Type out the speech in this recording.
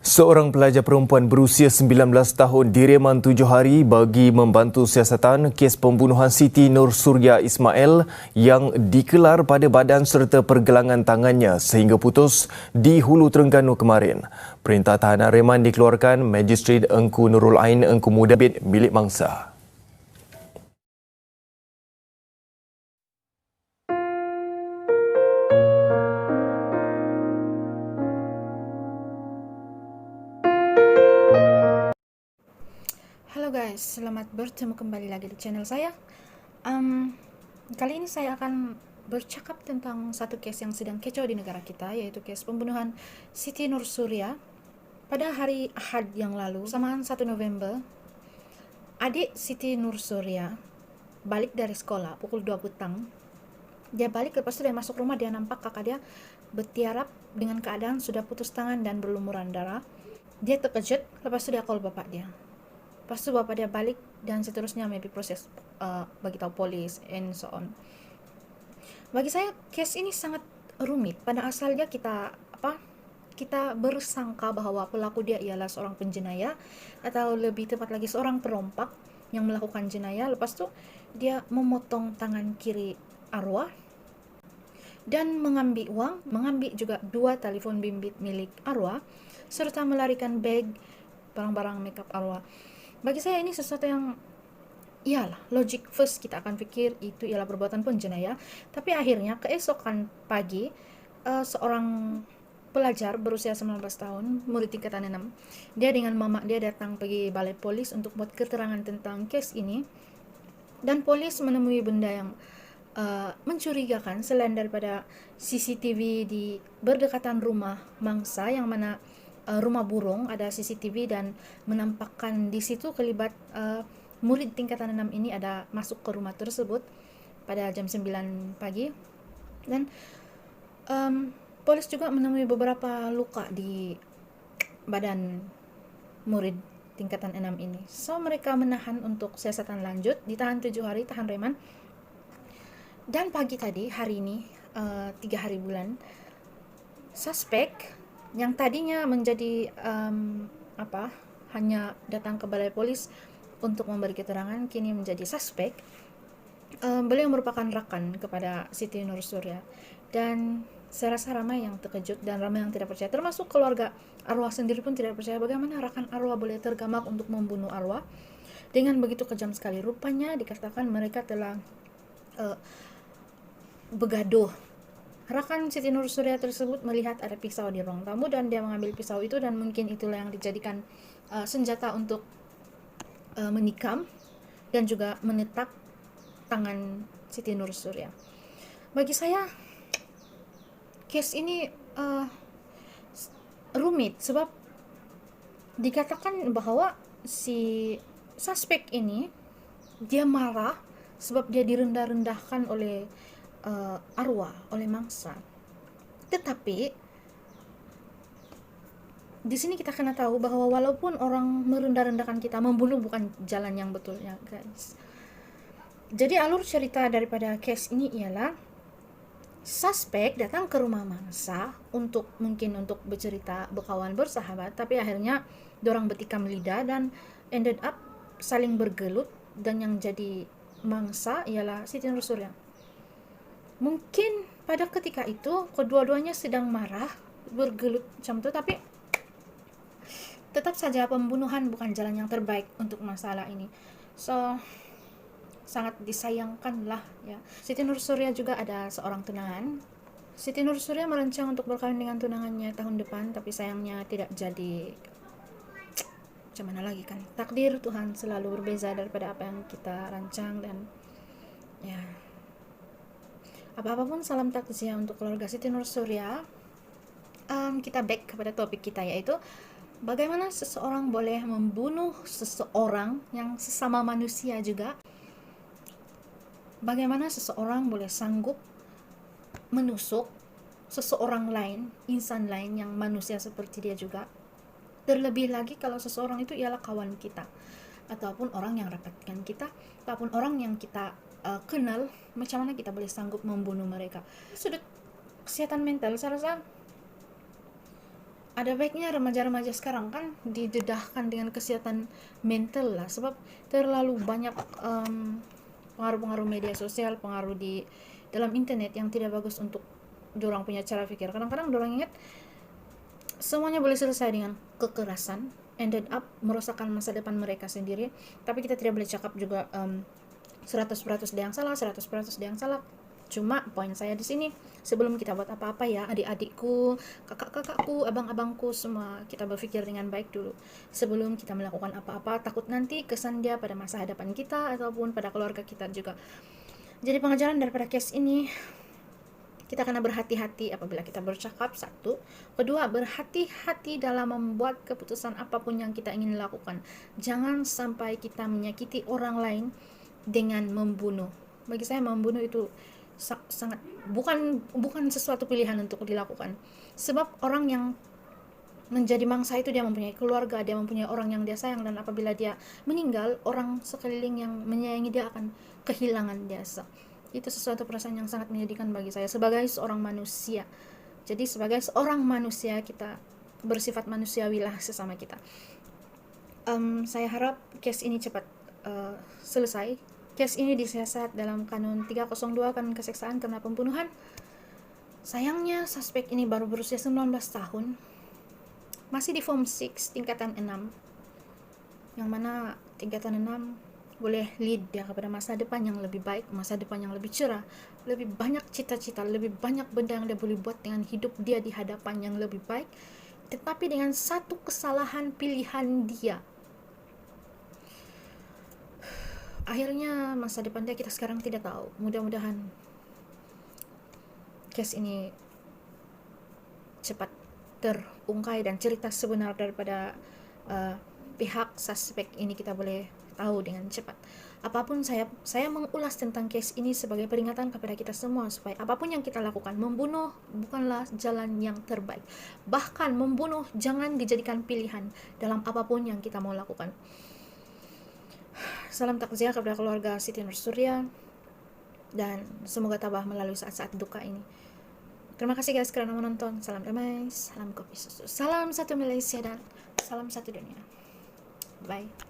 Seorang pelajar perempuan berusia 19 tahun direman 7 hari bagi membantu siasatan kes pembunuhan Siti Nur Suria Ismail yang dikelar pada badan serta pergelangan tangannya sehingga putus di Hulu Terengganu kemarin. Perintah tahanan reman dikeluarkan Magistrate Engku Nurul Ain Engku Muda milik mangsa. Halo guys, selamat bertemu kembali lagi di channel saya. Kali ini saya akan bercakap tentang satu case yang sedang kacau di negara kita, yaitu case pembunuhan Siti Nur Suria. Pada hari Ahad yang lalu, samaan 1 November, adik Siti Nur Suria balik dari sekolah pukul 2 petang. Dia balik, lepas itu dia masuk rumah, dia nampak kakak dia bertiarap dengan keadaan sudah putus tangan dan berlumuran darah. Dia terkejut, lepas itu dia call bapak dia. Lepas itu bapak dia balik dan seterusnya maybe proses bagi tahu polis and so on. Bagi saya case ini sangat rumit. Pada asalnya kita bersangka bahwa pelaku dia ialah seorang penjenayah atau lebih tepat lagi seorang perompak yang melakukan jenayah. Lepas itu dia memotong tangan kiri arwah dan mengambil uang, mengambil juga 2 telefon bimbit milik arwah serta melarikan beg barang-barang makeup arwah. Bagi saya ini sesuatu yang iyalah logic first kita akan pikir itu ialah perbuatan penjenayah, tapi akhirnya keesokan pagi seorang pelajar berusia 19 tahun, murid tingkatan 6, dia dengan mama dia datang pergi balai polis untuk buat keterangan tentang kes ini, dan polis menemui benda yang mencurigakan selain daripada CCTV di berdekatan rumah mangsa, yang mana rumah burung ada CCTV dan menampakkan di situ kelibat murid tingkatan 6 ini ada masuk ke rumah tersebut pada jam 9 pagi. Dan polis juga menemui beberapa luka di badan murid tingkatan 6 ini. So mereka menahan untuk siasatan lanjut, ditahan 7 hari, tahan reman. Dan pagi tadi, hari ini 3 hari bulan, suspek yang tadinya menjadi hanya datang ke balai polis untuk memberi keterangan, kini menjadi suspek. Beliau merupakan rakan kepada Siti Nur Suria, dan saya rasa ramai yang terkejut dan ramai yang tidak percaya, termasuk keluarga arwah sendiri pun tidak percaya bagaimana rakan arwah boleh tergamak untuk membunuh arwah dengan begitu kejam sekali. Rupanya dikatakan mereka telah begaduh. Rakan Siti Nur Suria tersebut melihat ada pisau di ruang tamu dan dia mengambil pisau itu, dan mungkin itulah yang dijadikan senjata untuk menikam dan juga menetak tangan Siti Nur Suria. Bagi saya case ini rumit sebab dikatakan bahwa si suspek ini dia marah sebab dia direndah-rendahkan oleh arwah, oleh mangsa. Tetapi di sini kita kena tahu bahwa walaupun orang merendah-rendahkan kita, membunuh bukan jalan yang betul ya guys. Jadi alur cerita daripada case ini ialah suspek datang ke rumah mangsa untuk bercerita, berkawan, bersahabat, tapi akhirnya dorang bertikam lidah dan ended up saling bergelut, dan yang jadi mangsa ialah Siti Nur Suria. Mungkin pada ketika itu kedua-duanya sedang marah, bergelut macam itu, tapi tetap saja pembunuhan bukan jalan yang terbaik untuk masalah ini. So sangat disayangkan lah ya. Siti Nur Suria juga ada seorang tunangan. Siti Nur Suria merancang untuk berkahwin dengan tunangannya tahun depan, tapi sayangnya tidak jadi. Macam mana lagi kan, takdir Tuhan selalu berbeza daripada apa yang kita rancang, dan ya apa-apapun salam takziah untuk keluarga Siti Nur Suria. Kita back kepada topik kita, yaitu bagaimana seseorang boleh membunuh seseorang yang sesama manusia juga. Bagaimana seseorang boleh sanggup menusuk seseorang lain, insan lain yang manusia seperti dia juga. Terlebih lagi kalau seseorang itu ialah kawan kita, ataupun orang yang rapat dengan kita, ataupun orang yang kita kenal. Macam mana kita boleh sanggup membunuh mereka? Sudut kesehatan mental, saya rasa ada baiknya remaja-remaja sekarang kan didedahkan dengan kesehatan mental lah, sebab terlalu banyak pengaruh-pengaruh media sosial, pengaruh di dalam internet yang tidak bagus untuk dorang punya cara pikir. Kadang-kadang dorang ingat semuanya boleh selesai dengan kekerasan, ended up merosakkan masa depan mereka sendiri. Tapi kita tidak boleh cakap juga 100% dia yang salah, 100% dia yang salah. Cuma poin saya di sini, sebelum kita buat apa-apa ya, adik-adikku, kakak-kakakku, abang-abangku, semua kita berpikir dengan baik dulu sebelum kita melakukan apa-apa. Takut nanti kesan dia pada masa hadapan kita ataupun pada keluarga kita juga. Jadi pengajaran daripada case ini, kita kena berhati-hati apabila kita bercakap, satu. Kedua, berhati-hati dalam membuat keputusan apapun yang kita ingin lakukan. Jangan sampai kita menyakiti orang lain dengan membunuh. Bagi saya membunuh itu sangat bukan sesuatu pilihan untuk dilakukan. Sebab orang yang menjadi mangsa itu dia mempunyai keluarga, dia mempunyai orang yang dia sayang, dan apabila dia meninggal, orang sekeliling yang menyayangi dia akan kehilangan dia. Itu sesuatu perasaan yang sangat menyedihkan bagi saya sebagai seorang manusia. Jadi sebagai seorang manusia, kita bersifat manusiawilah sesama kita. Saya harap case ini cepat selesai. Case ini disiasat dalam kanun 302 kanun keseksaan karena pembunuhan. Sayangnya suspek ini baru berusia 19 tahun. Masih di form 6 tingkatan 6. Yang mana tingkatan 6 boleh lead dia kepada masa depan yang lebih baik, masa depan yang lebih cerah, lebih banyak cita-cita, lebih banyak benda yang dia boleh buat dengan hidup dia di hadapan yang lebih baik. Tetapi dengan satu kesalahan pilihan dia, akhirnya masa depan dia kita sekarang tidak tahu. Mudah-mudahan case ini cepat terungkai dan cerita sebenar daripada pihak suspek ini kita boleh tahu dengan cepat. Apapun saya mengulas tentang case ini sebagai peringatan kepada kita semua supaya apapun yang kita lakukan, membunuh bukanlah jalan yang terbaik. Bahkan membunuh jangan dijadikan pilihan dalam apapun yang kita mau lakukan. Salam takziah kepada keluarga Siti Nursurya dan semoga tabah melalui saat-saat duka ini. Terima kasih guys karena menonton. Salam damai, salam kopi susu, salam satu Malaysia dan salam satu dunia. Bye.